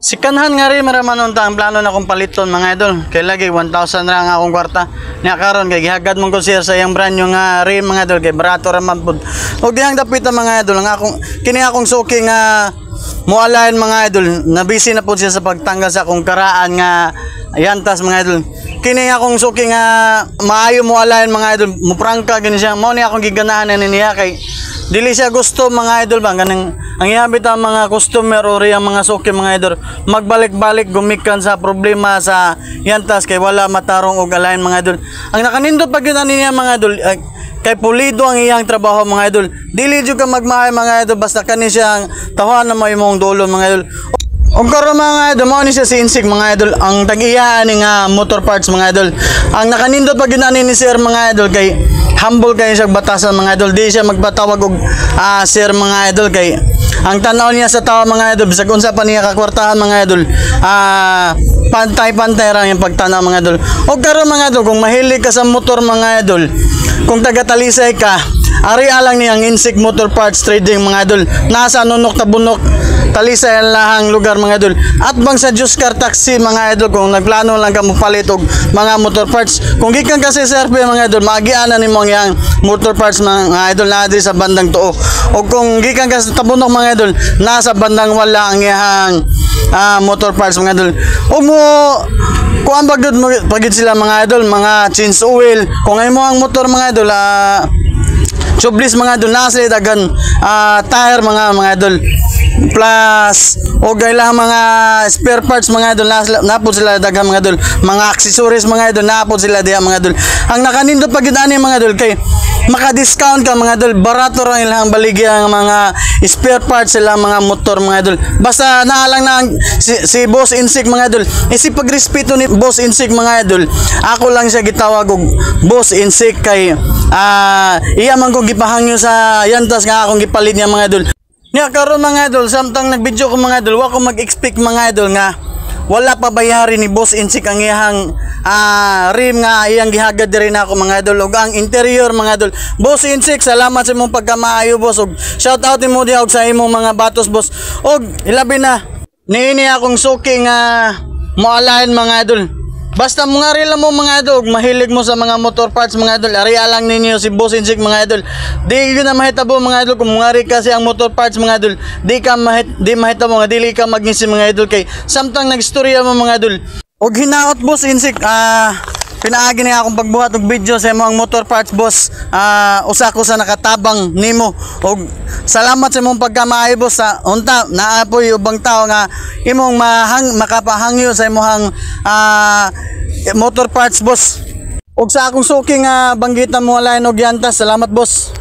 Sikanhan nga rin maraman unta ang plano na kong paliton mga idol. Kay lagi 1,000 ra nga akong kwarta. Nya karon kay gihagad mong ko sir sa iyang brand yung rim mga idol kay barato ra man pud. Og dihang dapit mga idol nga akong kini akong suki nga mualayan mga idol. Nabisi na pud siya sa pagtanggal sa akong karaan nga yantas mga idol. Kini akong suki nga maayo mualayan mga idol. Muprangka gani siya. Mao ni akong giganahan na niya kay dili siya gusto mga idol ba ganang ang ihabit ang mga customer o ang mga suki mga idol magbalik-balik gumikan sa problema sa yantas kay wala matarong og alain mga idol. Ang nakanindot pag yun niya mga idol kay pulido ang iyang trabaho mga idol. Dili jud ka magmahay mga idol basta kani siyang tawanan na may imong dulo mga idol. Og karon mga idol mao ni siya si Insig mga idol ang tag-iya ni nga motor parts mga idol. Ang nakanindot pag yun ni sir mga idol kay humble kayo siya batasan mga idol. Di siya magpatawag og sir mga idol kay ang tanaw niya sa tao mga idol bisag unsa pa niya kakwartahan mga idol pantay-pantay ra yung pagtanaw mga idol. Og karon mga idol kung mahilig ka sa motor mga idol kung taga-Talisay ka ari alang niyang Insig Motor Parts Trading mga idol nasa Nunok Tabunok Talisay ang lahang lugar mga idol. At bang sa Juskar Taxi mga idol kung nagplano lang ka mopalit og mga motor parts. Kung gikan kasi sa RP mga idol, magianan nimo yang motor parts mga idol na diri sa bandang tuo. O kung gikan ka sa Tabunok mga idol, nasa bandang wala ang iyang motor parts mga idol. O mo kuan pagid sila mga idol, mga change oil. Kung ay mo ang motor mga idol tubeless mga idol nasa dagan tire mga idol plus o gayla mga spare parts mga idol napod sila daghan mga idol mga accessories mga idol napod sila diha mga idol. Ang nakanindot pag ani mga idol kay maka-discount ka mga idol barato ra ilang baligya ang mga spare parts sila mga motor mga idol. Basta naalang na si Boss Insig mga idol si pagrespeto ni Boss Insig mga idol ako lang siya gitawag og Boss Insig kay iya man kong gipahangyo sa yantas nga akong gipalit niya mga idol. Nya karon mga idol samtang nagvideo ko mga idol wa ko mag-expect mga idol nga wala pa bayari ni Boss Insig ang iyang rim nga iyang gihagad diri na ako mga idol ug ang interior mga idol. Boss Insig salamat sa imong pagkamaayo boss ug shout out nimo diha og sa imong mga batos boss ug ilabi na niini akong suki nga moalain mga idol. Basta mga rila mo mga idol, mahilig mo sa mga motor parts mga idol, ariya lang ninyo si Boss Insig mga idol. Di yun na mahitabo mga idol, kung mga kasi ang motor parts mga idol, di mahitabo nga, dili ka magngisi mga idol kay samtang nagstorya mo mga idol. Og hinaot Boss Insig, pinaagi na akong pagbuhat og video sa imong motor parts boss. Usa ko sa nakatabang nimo og salamat sa imong pagkamaayo boss sa unta naapoy ubang tao nga imong makapahangyo sa imong motor parts boss. Og sa akong suki nga banggitan mo lain og yantas. Salamat boss.